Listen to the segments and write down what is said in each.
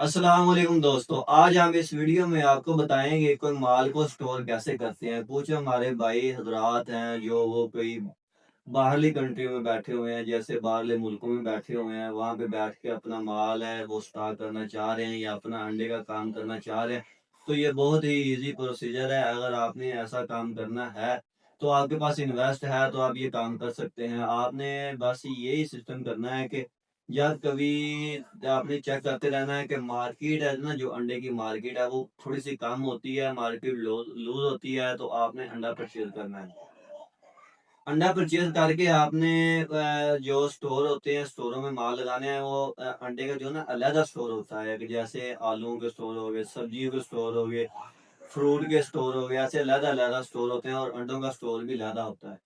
अस्सलाम वालेकुम दोस्तों, आज हम इस वीडियो में आपको बताएंगे कोई माल को स्टोर कैसे करते हैं। कुछ हमारे भाई हजरात हैं जो वो कोई बाहरली कंट्री में बैठे हुए हैं, जैसे बाहरले मुल्कों में बैठे हुए हैं, वहां पे बैठ के अपना माल है वो स्टॉक करना चाह रहे हैं या अपना अंडे का काम करना चाह रहे हैं। तो ये बहुत ही इजी प्रोसीजर है। अगर आपने ऐसा काम करना है तो आपके पास इन्वेस्ट है तो आप ये काम कर सकते हैं। आपने बस यही सिस्टम करना है कि यार कभी आपने चेक करते रहना है कि मार्केट है ना, जो अंडे की मार्केट है वो थोड़ी सी कम होती है, मार्केट लूज होती है, तो आपने अंडा परचेज करना है। अंडा परचेज करके आपने जो स्टोर होते हैं, स्टोरों में माल लगाने हैं। वो अंडे का जो ना अलग स्टोर होता है कि जैसे आलूओं के स्टोर हो गए, सब्जियों के स्टोर हो गए, फ्रूट के स्टोर हो गए, ऐसे अलग अलग स्टोर होते हैं और अंडों का स्टोर भी अलग होता है।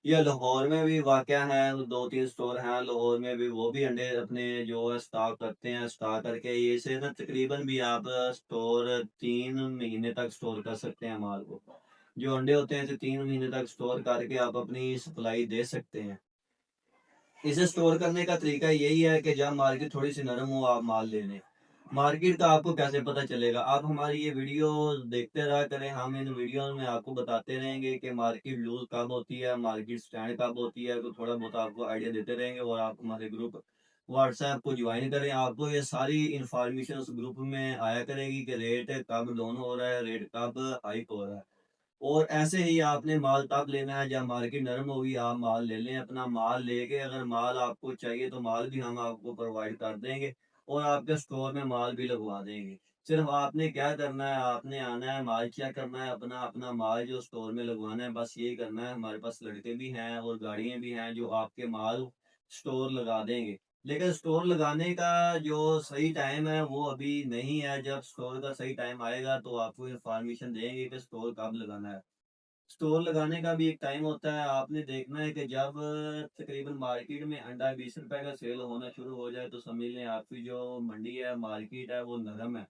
ये लाहौर में भी वाक़या है, दो तीन स्टोर हैं लाहौर में भी, वो भी अंडे अपने जो है स्टॉक करते हैं। स्टॉक करके ये से ना तकरीबन भी आप स्टोर 3 महीने तक स्टोर कर सकते हैं माल को। जो अंडे होते हैं तो 3 महीने तक स्टोर करके आप अपनी सप्लाई दे सकते हैं। इसे स्टोर करने का तरीका यही है कि जब मार्केट थोड़ी सी नरम हो आप माल ले लें। मार्केट का आपको कैसे पता चलेगा? आप हमारी ये वीडियो देखते रहा करें, हम इन वीडियो में आपको बताते रहेंगे कि मार्केट लूज कब होती है, मार्केट स्टैंड कब होती है, तो थोड़ा बहुत आपको आइडिया देते रहेंगे। और आप हमारे ग्रुप व्हाट्सएप को ज्वाइन करें, आपको ये सारी इंफॉर्मेशन उस ग्रुप में आया करेगी कि रेट कब डाउन हो रहा है, रेट कब हाइक हो रहा है। और ऐसे ही आपने माल तब लेना है जब मार्केट नरम होगी, आप माल ले लें। अपना माल लेके अगर माल आपको चाहिए तो माल भी हम आपको प्रोवाइड कर देंगे और आपके स्टोर में माल भी लगवा देंगे। सिर्फ आपने क्या करना है, आपने आना है, माल चेक करना है, अपना अपना माल जो स्टोर में लगवाना है, बस यही करना है। हमारे पास लड़के भी हैं और गाड़ियां भी हैं जो आपके माल स्टोर लगा देंगे। लेकिन स्टोर लगाने का जो सही टाइम है वो अभी नहीं है। जब स्टोर का सही टाइम आएगा तो आपको इन्फॉर्मेशन देंगे कि स्टोर कब लगाना है। स्टोर लगाने का भी एक टाइम होता है। आपने देखना है कि जब तकरीबन मार्केट में अंडा 20 रुपए का सेल होना शुरू हो जाए तो समझ लें आपकी जो मंडी है, मार्केट है, वो नरम है।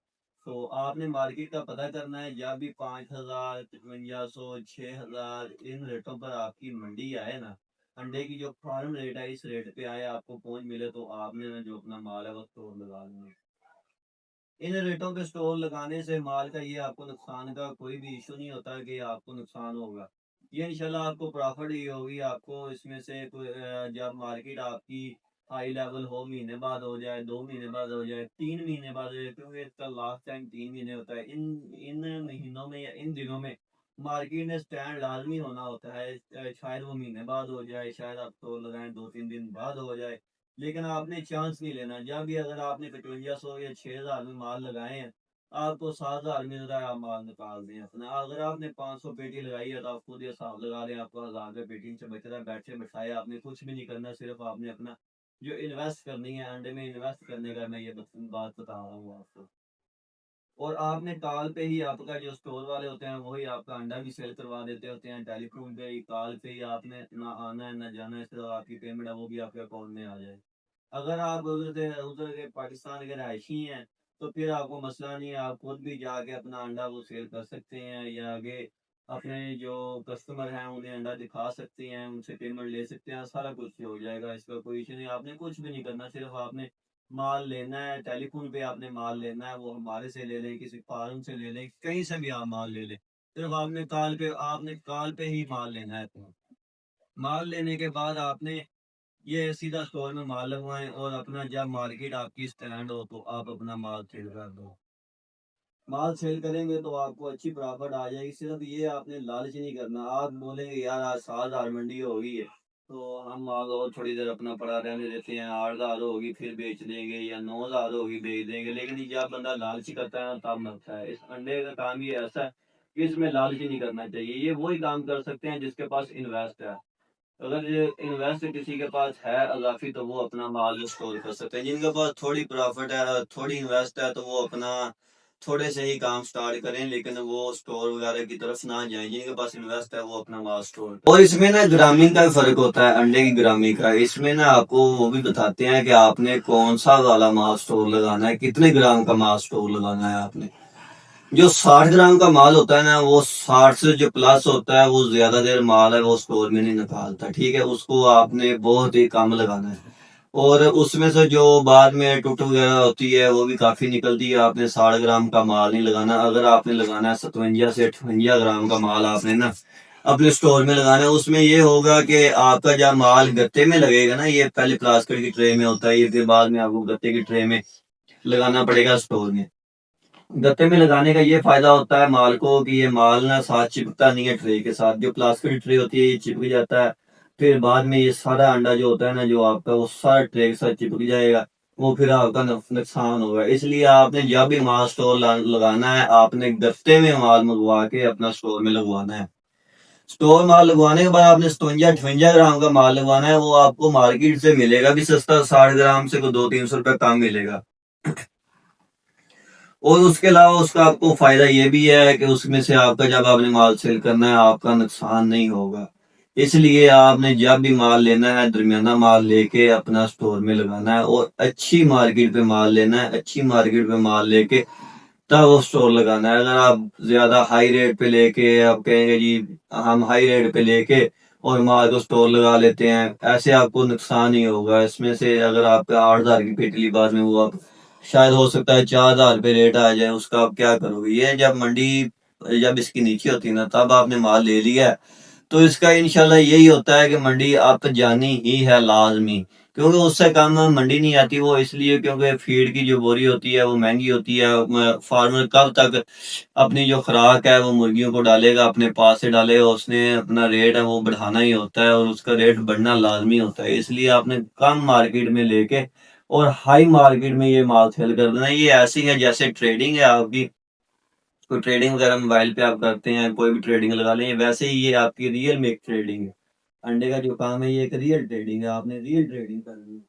तो आपने मार्केट का पता करना है। जब भी 5,000, 5300, 6,000 इन रेटों पर आपकी मंडी आए ना, अंडे की जो फॉर्म रेट है इस रेट पे आए, आपको पहुंच मिले, तो आपने ना जो अपना माल है वो स्टोर लगा लेना। इन रेटों पे स्टोर लगाने से माल का ये आपको नुकसान का कोई भी इशू नहीं होता कि आपको नुकसान होगा। ये इंशाल्लाह आपको प्रॉफिट ही होगी। आपको इसमें से कोई जब मार्केट आपकी हाई लेवल हो, महीने बाद हो जाए, 2 महीने बाद हो जाए, 3 महीने बाद हो जाए, क्योंकि इसका लास्ट टाइम 3 महीने होता है। इन इन महीनों में या इन दिनों में मार्केट में स्टैंड लाजमी होना होता है। शायद वो महीने बाद हो जाए, शायद आप स्टोर लगाएं 2-3 दिन बाद हो जाए, लेकिन आपने चांस नहीं लेना। जब भी अगर आपने 5500 या 6,000 में माल लगाए हैं, आपको 7,000 मिल रहा है, आप माल निकाल दें अपना। अगर आपने 500 पेटी लगाई है तो आप खुद ये हिसाब लगा लें, आपको 1,000 रुपये पेटी से बच रहा है। बैठे बैठाए आपने कुछ भी नहीं करना, सिर्फ आपने अपना जो इन्वेस्ट करनी है अंडे में, इन्वेस्ट करने का मैं ये बात बता रहा हूँ आपको। और आपने कॉल पे ही, आपका जो स्टोर वाले होते हैं वही आपका अंडा भी सेल करवा देते होते हैं। टेलीफोन पे ही, कॉल पे ही, आपने ना आना है ना जाना है, सिर्फ आपकी पेमेंट है वो भी आपके अकाउंट में आ जाए। अगर आप उधर के पाकिस्तान के रहायशी हैं तो फिर आपको मसला नहीं है, आप खुद भी जाके अपना अंडा वो सेल कर सकते हैं, या आगे अपने जो कस्टमर हैं उन्हें अंडा दिखा सकते हैं, उनसे पेमेंट ले सकते हैं। सारा कुछ हो जाएगा, इसका कोई इशू नहीं। आपने कुछ भी नहीं करना, सिर्फ आपने माल लेना है। टेलीफोन पे आपने माल लेना है, वो हमारे से ले लें, किसी फार्म से ले लें, कहीं से भी आप माल ले लें। सिर्फ आपने कॉल पे ही माल लेना है। तो माल लेने के बाद आपने ये सीधा स्टोर में माल लगवाएं और अपना जब मार्केट आपकी स्टैंड हो तो आप अपना माल सेल कर दो। माल सेल करेंगे तो आपको अच्छी प्रॉफिट आ जाएगी। सिर्फ ये आपने लालच नहीं करना। आप बोलेंगे यार आज 7,000 मंडी हो गई है तो हम माल और थोड़ी देर अपना पड़ा रहने देते हैं, 8,000 होगी फिर बेच देंगे, या 9,000 होगी बेच देंगे। लेकिन जब बंदा लालची करता है ना तब मरता है। इस अंडे का काम ये ऐसा है कि इसमें लालच नहीं करना चाहिए। ये वही काम कर सकते हैं जिसके पास इन्वेस्ट है। अगर ये इन्वेस्ट किसी के पास है अजाफी तो वो अपना माल स्टोर कर सकते हैं। जिनके पास थोड़ी प्रॉफिट है, थोड़ी इन्वेस्ट है, तो वो अपना थोड़े से ही काम स्टार्ट करें, लेकिन वो स्टोर वगैरह की तरफ ना जाएं। जिनके पास इन्वेस्ट है वो अपना माल स्टोर। और इसमें ना ग्रामीण का भी फर्क होता है, अंडे की ग्रामी का। इसमें ना आपको वो भी बताते हैं कि आपने कौन सा वाला माल स्टोर लगाना है, कितने ग्राम का माल स्टोर लगाना है आपने। जो 60 ग्राम का माल होता है ना, वो 60 से जो प्लस होता है वो ज्यादा देर माल है वो स्टोर में नहीं निकालता। ठीक है, उसको आपने बहुत ही कम लगाना है। اور اس میں سے جو بعد میں ٹوٹ وغیرہ ہوتی ہے وہ بھی کافی نکلتی ہے. آپ نے 60 گرام کا مال نہیں لگانا. اگر آپ نے لگانا ہے 57 سے 58 گرام کا مال آپ نے نا اپنے سٹور میں لگانا ہے. اس میں یہ ہوگا کہ آپ کا جب مال گتے میں لگے گا نا، یہ پہلے پلاسٹک کی ٹرے میں ہوتا ہے، یہ پھر بعد میں آپ کو گتے کی ٹرے میں لگانا پڑے گا سٹور میں. گتے میں لگانے کا یہ فائدہ ہوتا ہے مال کو کہ یہ مال نا ساتھ چپکتا نہیں ہے ٹرے کے ساتھ. جو پلاسٹک کی ٹرے ہوتی ہے یہ چپک جاتا ہے، پھر بعد میں یہ سارا انڈا جو ہوتا ہے نا جو آپ کا وہ سارا ٹرے کے ساتھ چپک جائے گا، وہ پھر آپ کا نقصان ہوگا. اس لیے آپ نے جب بھی مال سٹور لگانا ہے آپ نے گتے میں مال منگوا کے اپنا سٹور میں لگوانا ہے. سٹور مال لگوانے کے بعد آپ نے 57 58 گرام کا مال لگوانا ہے. وہ آپ کو مارکیٹ سے ملے گا بھی سستا، 60 گرام سے کوئی 200 300 روپے کم ملے گا. اور اس کے علاوہ اس کا آپ کو فائدہ یہ بھی ہے کہ اس میں سے آپ کا جب آپ نے مال سیل کرنا ہے آپ کا نقصان نہیں ہوگا. اس لیے آپ نے جب بھی مال لینا ہے درمیانہ مال لے کے اپنا سٹور میں لگانا ہے، اور اچھی مارکیٹ پہ مال لینا ہے. اچھی مارکیٹ پہ مال لے کے تب وہ سٹور لگانا ہے. اگر آپ زیادہ ہائی ریٹ پہ لے کے آپ کہیں گے جی ہم ہائی ریٹ پہ لے کے اور مال کو سٹور لگا لیتے ہیں، ایسے آپ کو نقصان ہی ہوگا. اس میں سے اگر آپ کا 8 ہزار کی پیٹلی بعد میں وہ آپ شاید ہو سکتا ہے 4 ہزار پہ ریٹ آ جائے، اس کا آپ کیا کرو گے؟ یہ جب منڈی جب اس کی نیچے ہوتی ہے نا تب آپ نے مال لے لیا ہے تو اس کا انشاءاللہ یہی ہوتا ہے کہ منڈی آپ تک جانی ہی ہے لازمی. کیونکہ اس سے کم منڈی نہیں آتی. وہ اس لیے کیونکہ فیڈ کی جو بوری ہوتی ہے وہ مہنگی ہوتی ہے. فارمر کب تک اپنی جو خوراک ہے وہ مرغیوں کو ڈالے گا، اپنے پاس سے ڈالے گا، اس نے اپنا ریٹ ہے وہ بڑھانا ہی ہوتا ہے اور اس کا ریٹ بڑھنا لازمی ہوتا ہے. اس لیے آپ نے کم مارکیٹ میں لے کے اور ہائی مارکیٹ میں یہ مال سیل کر دینا. یہ ایسی ہے جیسے ٹریڈنگ ہے آپ کی، کوئی ٹریڈنگ وغیرہ موبائل پہ آپ کرتے ہیں، کوئی بھی ٹریڈنگ لگا لیں، ویسے ہی یہ آپ کی ریئل میں ایک ٹریڈنگ ہے. انڈے کا جو کام ہے یہ ایک ریئل ٹریڈنگ ہے، آپ نے ریئل ٹریڈنگ کرنی ہے.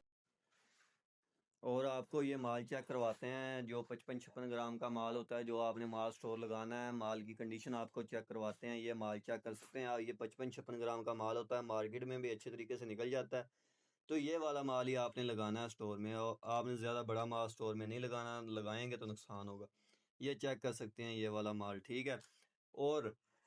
اور آپ کو یہ مال چیک کرواتے ہیں جو 55 56 گرام کا مال ہوتا ہے، جو آپ نے مال سٹور لگانا ہے مال کی کنڈیشن آپ کو چیک کرواتے ہیں. یہ مال چیک کر سکتے ہیں. یہ 55 56 گرام کا مال ہوتا ہے، مارکیٹ میں بھی اچھے طریقے سے نکل جاتا ہے. تو یہ والا مال ہی آپ نے لگانا ہے سٹور میں، اور آپ نے زیادہ بڑا مال سٹور میں نہیں لگانا، لگائیں گے تو نقصان ہوگا. یہ چیک کر سکتے ہیں یہ والا مال، ٹھیک ہے. اور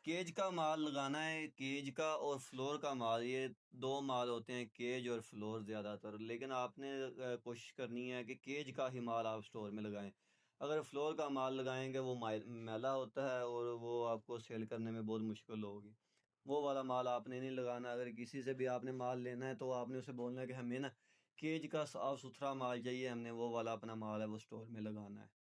کیج کا مال لگانا ہے، کیج کا اور فلور کا مال، یہ دو مال ہوتے ہیں، کیج اور فلور زیادہ تر. لیکن آپ نے کوشش کرنی ہے کہ کیج کا ہی مال آپ سٹور میں لگائیں. اگر فلور کا مال لگائیں گے وہ میلا ہوتا ہے اور وہ آپ کو سیل کرنے میں بہت مشکل ہوگی. وہ والا مال آپ نے نہیں لگانا. اگر کسی سے بھی آپ نے مال لینا ہے تو آپ نے اسے بولنا ہے کہ ہمیں نا کیج کا صاف ستھرا مال چاہیے، ہم نے وہ والا اپنا مال ہے وہ سٹور میں لگانا ہے.